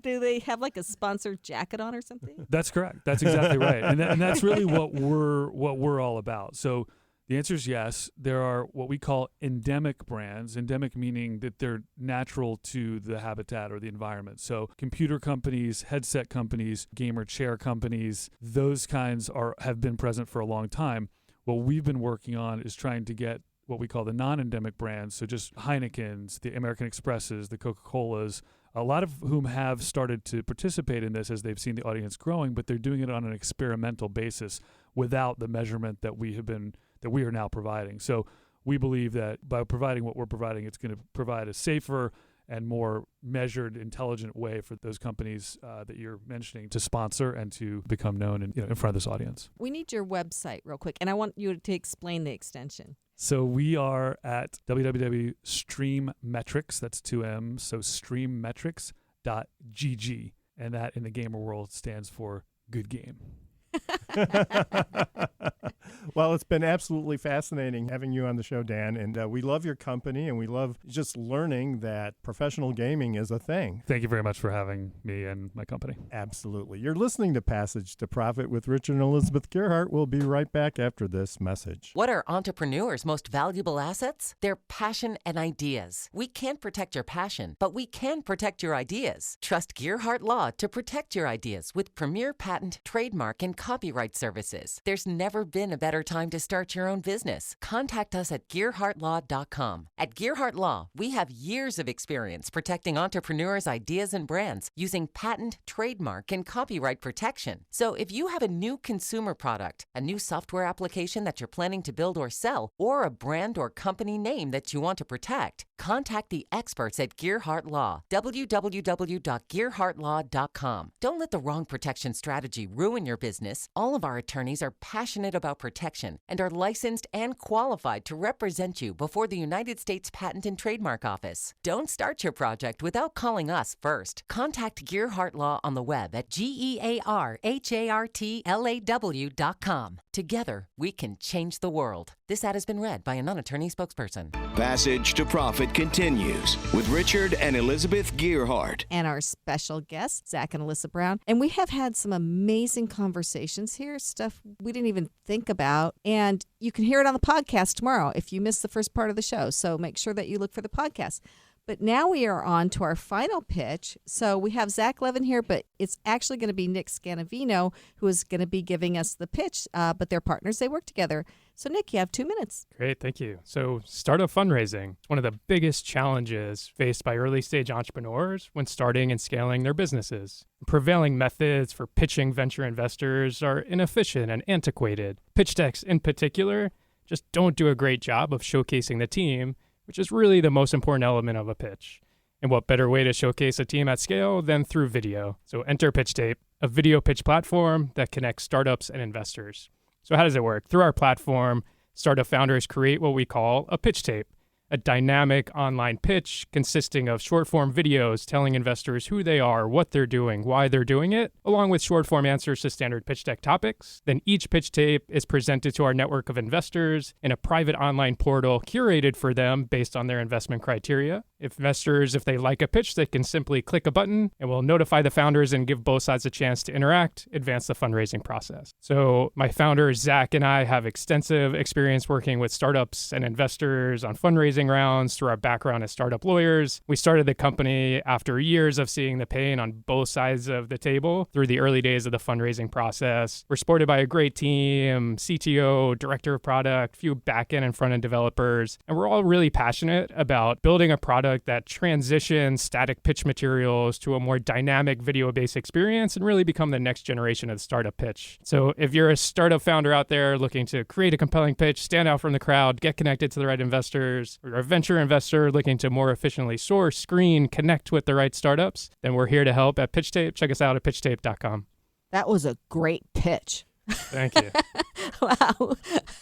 Do they have a sponsored jacket on or something? That's correct. That's exactly right. And that's really what we're all about. So the answer is yes. There are what we call endemic brands, endemic meaning that they're natural to the habitat or the environment. So computer companies, headset companies, gamer chair companies, those kinds have been present for a long time. What we've been working on is trying to get what we call the non-endemic brands, so just Heineken's, the American Expresses, the Coca-Colas, a lot of whom have started to participate in this as they've seen the audience growing, but they're doing it on an experimental basis without the measurement that we are now providing. So we believe that by providing what we're providing, it's going to provide a safer and more measured, intelligent way for those companies that you're mentioning to sponsor and to become known in front of this audience. We need your website real quick, and I want you to explain the extension. So we are at www.streammetrics, that's 2 M's, so streammetrics.gg, and that in the gamer world stands for good game. Well, it's been absolutely fascinating having you on the show, Dan, and we love your company, and we love just learning that professional gaming is a thing. Thank you very much for having me and my company. Absolutely. You're listening to Passage to Profit with Richard and Elizabeth Gerhardt. We'll be right back after this message. What are entrepreneurs' most valuable assets? Their passion and ideas. We can't protect your passion, but we can protect your ideas. Trust Gerhardt Law to protect your ideas with premier patent, trademark, and copyright services. There's never been a better time to start your own business. Contact us at GerhardtLaw.com. At Gerhardt Law, we have years of experience protecting entrepreneurs' ideas and brands using patent, trademark, and copyright protection. So if you have a new consumer product, a new software application that you're planning to build or sell, or a brand or company name that you want to protect, contact the experts at Gerhardt Law. www.gerhardtlaw.com. Don't let the wrong protection strategy ruin your business. All of our attorneys are passionate about protection and are licensed and qualified to represent you before the United States Patent and Trademark Office. Don't start your project without calling us first. Contact Gerhardt Law on the web at GERHARTLAW.com. Together, we can change the world. This ad has been read by a non-attorney spokesperson. Passage to Profit continues with Richard and Elizabeth Gerhardt. And our special guests, Zach and Alyssa Brown. And we have had some amazing conversations here, stuff we didn't even think about. And you can hear it on the podcast tomorrow if you missed the first part of the show. So make sure that you look for the podcast. But now we are on to our final pitch. So we have Zach Levin here, but it's actually going to be Nick Scanavino who is going to be giving us the pitch. But they're partners. They work together. So, Nick, you have 2 minutes. Great. Thank you. So startup fundraising is one of the biggest challenges faced by early stage entrepreneurs when starting and scaling their businesses. Prevailing methods for pitching venture investors are inefficient and antiquated. Pitch decks in particular just don't do a great job of showcasing the team, which is really the most important element of a pitch. And what better way to showcase a team at scale than through video? So enter PitchTape, a video pitch platform that connects startups and investors. So how does it work? Through our platform, startup founders create what we call a pitch tape, a dynamic online pitch consisting of short-form videos telling investors who they are, what they're doing, why they're doing it, along with short-form answers to standard pitch deck topics. Then each pitch tape is presented to our network of investors in a private online portal curated for them based on their investment criteria. Investors, if they like a pitch, they can simply click a button and we'll notify the founders and give both sides a chance to interact, advance the fundraising process. So my founders, Zach and I, have extensive experience working with startups and investors on fundraising rounds through our background as startup lawyers. We started the company after years of seeing the pain on both sides of the table through the early days of the fundraising process. We're supported by a great team, CTO, director of product, few back-end and front-end developers, and we're all really passionate about building a product that transitions static pitch materials to a more dynamic video-based experience and really become the next generation of the startup pitch. So if you're a startup founder out there looking to create a compelling pitch, stand out from the crowd, get connected to the right investors, or you're a venture investor looking to more efficiently source, screen, connect with the right startups, then we're here to help at PitchTape. Check us out at pitchtape.com. That was a great pitch. Thank you. Wow.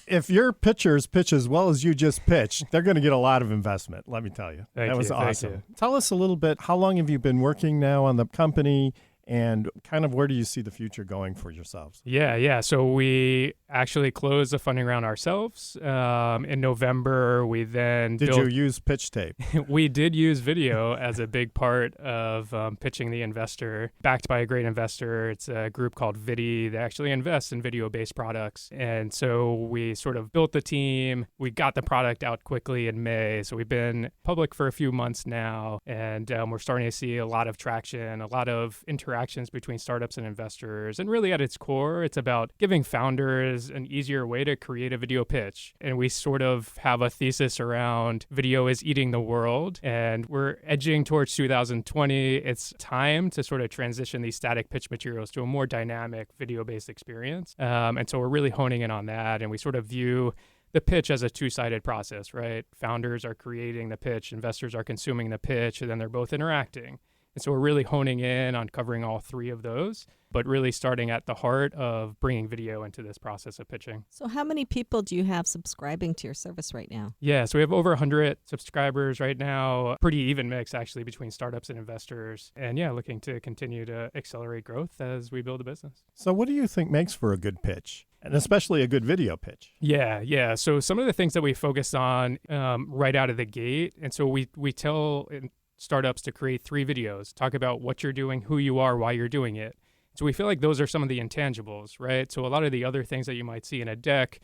If your pitchers pitch as well as you just pitched, they're going to get a lot of investment, let me tell you. That was awesome. Tell us a little bit, how long have you been working now on the company? And kind of where do you see the future going for yourselves? Yeah. So we actually closed the funding round ourselves. In November, we then Did you use pitch tape? We did use video as a big part of pitching the investor, backed by a great investor. It's a group called Vidi. They actually invest in video-based products. And so we sort of built the team. We got the product out quickly in May. So we've been public for a few months now. And we're starting to see a lot of traction, a lot of interactions between startups and investors. And really at its core, it's about giving founders an easier way to create a video pitch. And we sort of have a thesis around video is eating the world. And we're edging towards 2020. It's time to sort of transition these static pitch materials to a more dynamic video-based experience. And so we're really honing in on that. And we sort of view the pitch as a two-sided process, right? Founders are creating the pitch, investors are consuming the pitch, and then they're both interacting. And so we're really honing in on covering all three of those, but really starting at the heart of bringing video into this process of pitching. So how many people do you have subscribing to your service right now? Yeah, so we have over 100 subscribers right now. Pretty even mix, actually, between startups and investors. And yeah, looking to continue to accelerate growth as we build a business. So what do you think makes for a good pitch, and especially a good video pitch? Yeah. So some of the things that we focus on right out of the gate, and so we tell startups to create 3 videos, talk about what you're doing, who you are, why you're doing it. So we feel like those are some of the intangibles, right? So a lot of the other things that you might see in a deck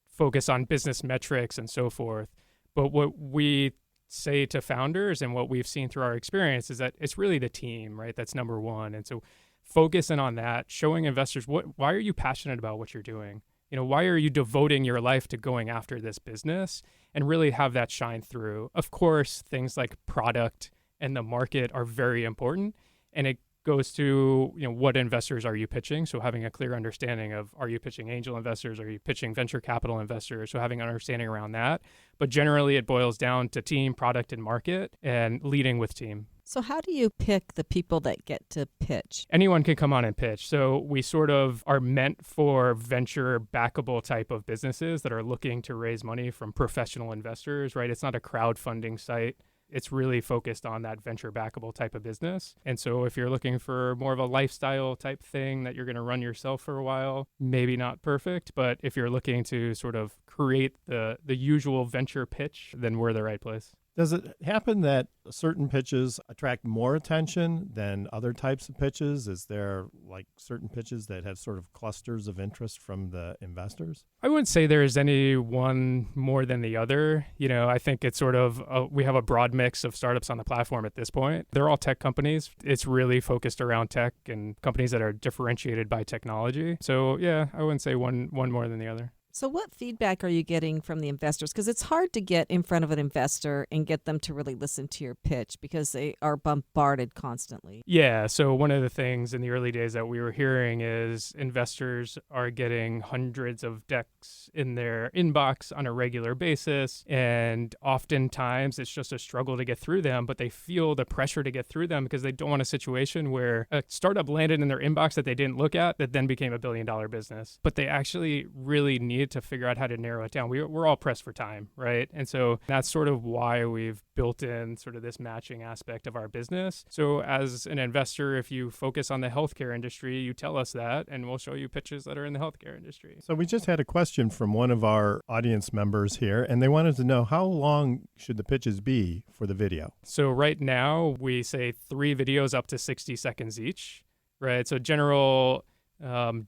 focus on business metrics and so forth. But what we say to founders and what we've seen through our experience is that it's really the team, right? That's number one. And so focusing on that, showing investors why are you passionate about what you're doing? Why are you devoting your life to going after this business, and really have that shine through? Of course, things like product and the market are very important, and it goes to, what investors are you pitching? So having a clear understanding of, are you pitching angel investors? Are you pitching venture capital investors? So having an understanding around that. But generally it boils down to team, product, and market, and leading with team. So how do you pick the people that get to pitch? Anyone can come on and pitch. So we sort of are meant for venture backable type of businesses that are looking to raise money from professional investors, right? It's not a crowdfunding site. It's really focused on that venture backable type of business. And so if you're looking for more of a lifestyle type thing that you're going to run yourself for a while, maybe not perfect. But if you're looking to sort of create the usual venture pitch, then we're the right place. Does it happen that certain pitches attract more attention than other types of pitches? Is there like certain pitches that have sort of clusters of interest from the investors? I wouldn't say there's any one more than the other. I think it's sort of, we have a broad mix of startups on the platform at this point. They're all tech companies. It's really focused around tech and companies that are differentiated by technology. So yeah, I wouldn't say one more than the other. So what feedback are you getting from the investors? Because it's hard to get in front of an investor and get them to really listen to your pitch because they are bombarded constantly. Yeah. So one of the things in the early days that we were hearing is investors are getting hundreds of decks in their inbox on a regular basis. And oftentimes it's just a struggle to get through them, but they feel the pressure to get through them because they don't want a situation where a startup landed in their inbox that they didn't look at that then became $1 billion business. But they actually really need to figure out how to narrow it down. We're all pressed for time, right? And so that's sort of why we've built in sort of this matching aspect of our business. So as an investor, if you focus on the healthcare industry, you tell us that, and we'll show you pitches that are in the healthcare industry. So we just had a question from one of our audience members here, and they wanted to know, how long should the pitches be for the video? So right now we say 3 videos up to 60 seconds each, right? So general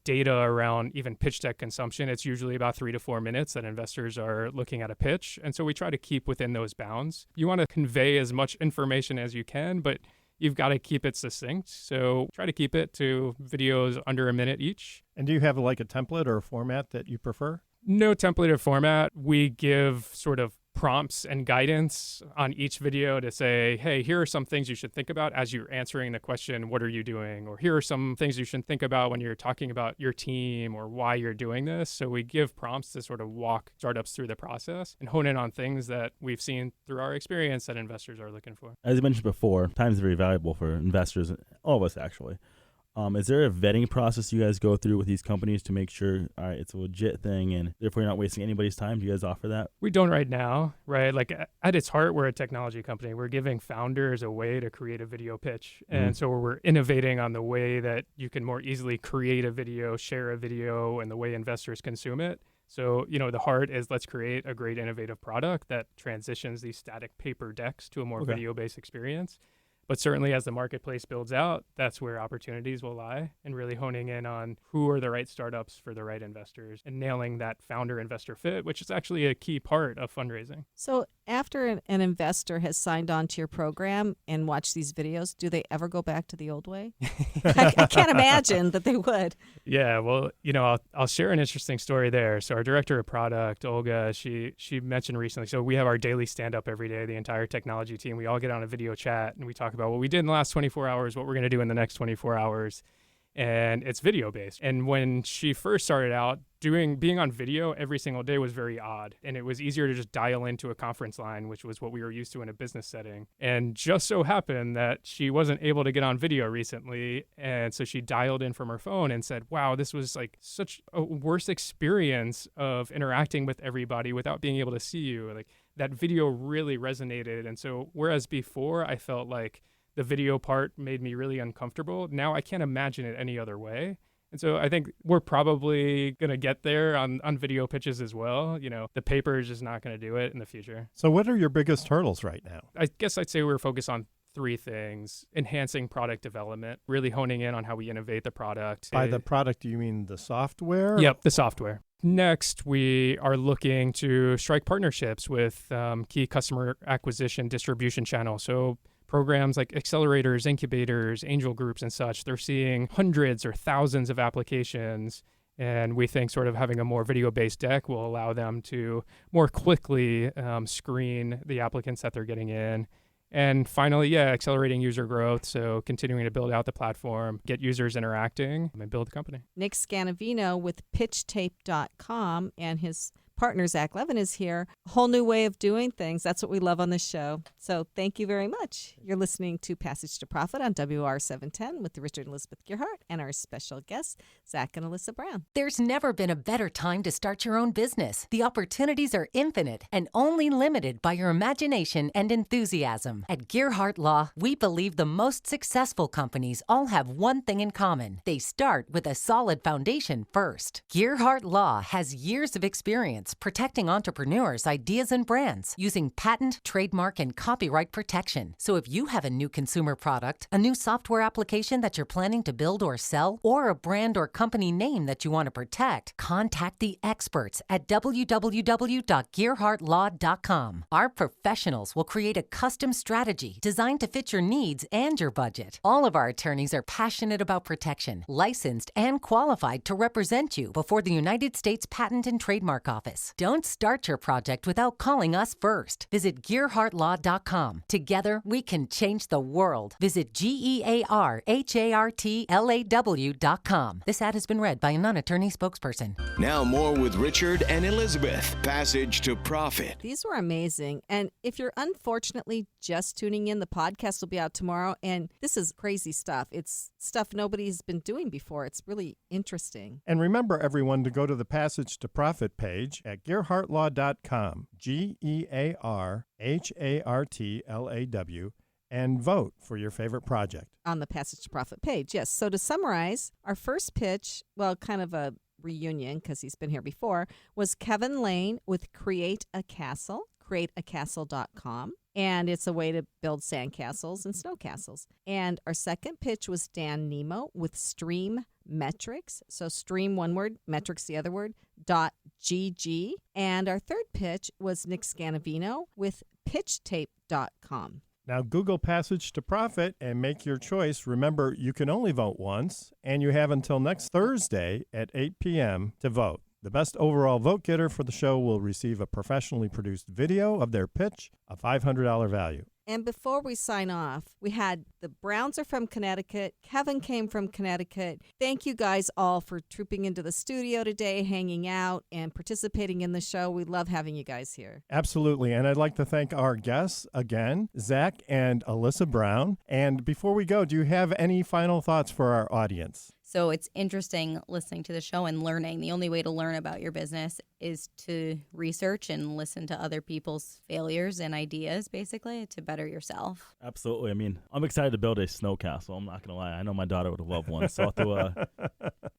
data around even pitch deck consumption, it's usually about 3 to 4 minutes that investors are looking at a pitch. And so we try to keep within those bounds. You want to convey as much information as you can, but you've got to keep it succinct. So try to keep it to videos under a minute each. And do you have like a template or a format that you prefer? No template or format. We give sort of prompts and guidance on each video to say, hey, here are some things you should think about as you're answering the question, what are you doing? Or here are some things you should think about when you're talking about your team or why you're doing this. So we give prompts to sort of walk startups through the process and hone in on things that we've seen through our experience that investors are looking for. As I mentioned before, time is very valuable for investors, all of us actually. Is there a vetting process you guys go through with these companies to make sure, all right, it's a legit thing and therefore you're not wasting anybody's time? Do you guys offer that? We don't right now, right? Like at its heart, we're a technology company. We're giving founders a way to create a video pitch. And so we're innovating on the way that you can more easily create a video, share a video, and the way investors consume it. So, the heart is let's create a great innovative product that transitions these static paper decks to a more video-based experience. But certainly as the marketplace builds out, that's where opportunities will lie, and really honing in on who are the right startups for the right investors and nailing that founder-investor fit, which is actually a key part of fundraising. So after an investor has signed on to your program and watched these videos, do they ever go back to the old way? I can't imagine that they would. Yeah, well, I'll share an interesting story there. So our director of product, Olga, she mentioned recently, so we have our daily stand-up every day, the entire technology team. We all get on a video chat and we talk about what we did in the last 24 hours, what we're going to do in the next 24 hours. and it's video based. And when she first started out, being on video every single day was very odd, and it was easier to just dial into a conference line, which was what we were used to in a business setting. And just so happened that she wasn't able to get on video recently, and so she dialed in from her phone and said, wow, this was like such a worse experience of interacting with everybody without being able to see you. Like, that video really resonated. And so whereas before I felt like the video part made me really uncomfortable, now I can't imagine it any other way. And so I think we're probably going to get there on video pitches as well. You know, the paper is just not going to do it in the future. So what are your biggest hurdles right now? I guess I'd say we're focused on three things: enhancing product development, really honing in on how we innovate the product. By the product, do you mean the software? Yep, the software. Next, we are looking to strike partnerships with key customer acquisition distribution channels. So programs like accelerators, incubators, angel groups, and such, they're seeing hundreds or thousands of applications. And we think sort of having a more video-based deck will allow them to more quickly screen the applicants that they're getting in. And finally, accelerating user growth. So continuing to build out the platform, get users interacting, and build the company. Nick Scanavino with pitchtape.com and his partner, Zach Levin, is here. A whole new way of doing things. That's what we love on this show. So thank you very much. You're listening to Passage to Profit on WR 710 with Richard and Elizabeth Gearhart and our special guests, Zach and Alyssa Brown. There's never been a better time to start your own business. The opportunities are infinite and only limited by your imagination and enthusiasm. At Gearhart Law, we believe the most successful companies all have one thing in common. They start with a solid foundation first. Gearhart Law has years of experience protecting entrepreneurs, ideas, and brands using patent, trademark, and copyright protection. So if you have a new consumer product, a new software application that you're planning to build or sell, or a brand or company name that you want to protect, contact the experts at www.gearhartlaw.com. Our professionals will create a custom strategy designed to fit your needs and your budget. All of our attorneys are passionate about protection, licensed and qualified to represent you before the United States Patent and Trademark Office. Don't start your project without calling us first. Visit GearhartLaw.com. Together, we can change the world. Visit GearhartLaw.com. This ad has been read by a non-attorney spokesperson. Now more with Richard and Elizabeth. Passage to Profit. These were amazing. And if you're unfortunately just tuning in, the podcast will be out tomorrow. And this is crazy stuff. It's stuff nobody's been doing before. It's really interesting. And remember, everyone, to go to the Passage to Profit page at GearhartLaw.com, GearhartLaw, and vote for your favorite project. On the Passage to Profit page, yes. So to summarize, our first pitch, well, kind of a reunion because he's been here before, was Kevin Lane with Create a Castle, createacastle.com. And it's a way to build sandcastles and snow castles. And our second pitch was Dan Nemo with Stream Metrics. So stream, one word, metrics, the other word, .gg. And our third pitch was Nick Scanavino with pitchtape.com. Now Google Passage to Profit and make your choice. Remember, you can only vote once, and you have until next Thursday at 8 p.m. to vote. The best overall vote getter for the show will receive a professionally produced video of their pitch, a $500 value. And before we sign off, we had the Browns are from Connecticut. Kevin came from Connecticut. Thank you guys all for trooping into the studio today, hanging out, and participating in the show. We love having you guys here. Absolutely. And I'd like to thank our guests again, Zach and Alyssa Brown. And before we go, do you have any final thoughts for our audience? So it's interesting listening to the show and learning. The only way to learn about your business is to research and listen to other people's failures and ideas, basically, to better yourself. Absolutely. I mean, I'm excited to build a snow castle. I'm not going to lie. I know my daughter would love one. So I'll have to,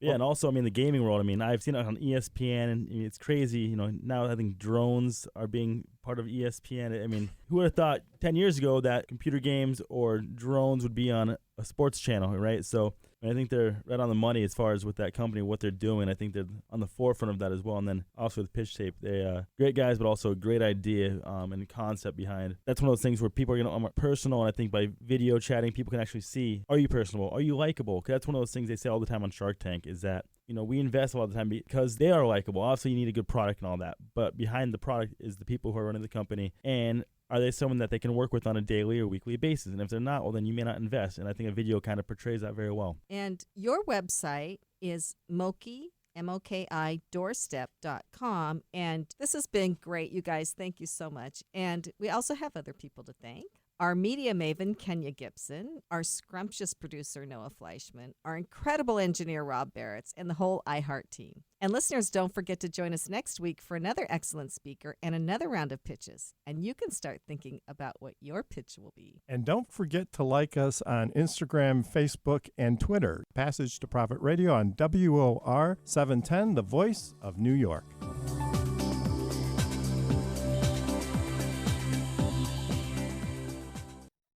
yeah, and also, I mean, the gaming world, I mean, I've seen it on ESPN, and it's crazy. You know, now I think drones are being part of ESPN. I mean, who would have thought 10 years ago that computer games or drones would be on a sports channel, right? So I think they're right on the money as far as with that company, what they're doing. I think they're on the forefront of that as well. And then also with Pitch Tape, they great guys, but also a great idea and concept behind. That's one of those things where people are going to personal, and I think by video chatting, people can actually see, are you personable? Are you likable? 'Cause that's one of those things they say all the time on Shark Tank is that, you know, we invest a lot of the time because they are likable. Obviously, you need a good product and all that, but behind the product is the people who are running the company. And are they someone that they can work with on a daily or weekly basis? And if they're not, well, then you may not invest. And I think a video kind of portrays that very well. And your website is Moki, MOKI, doorstep.com. And this has been great, you guys. Thank you so much. And we also have other people to thank. Our media maven, Kenya Gibson, our scrumptious producer, Noah Fleischman, our incredible engineer, Rob Barretts, and the whole iHeart team. And listeners, don't forget to join us next week for another excellent speaker and another round of pitches. And you can start thinking about what your pitch will be. And don't forget to like us on Instagram, Facebook, and Twitter. Passage to Profit Radio on WOR 710, the voice of New York.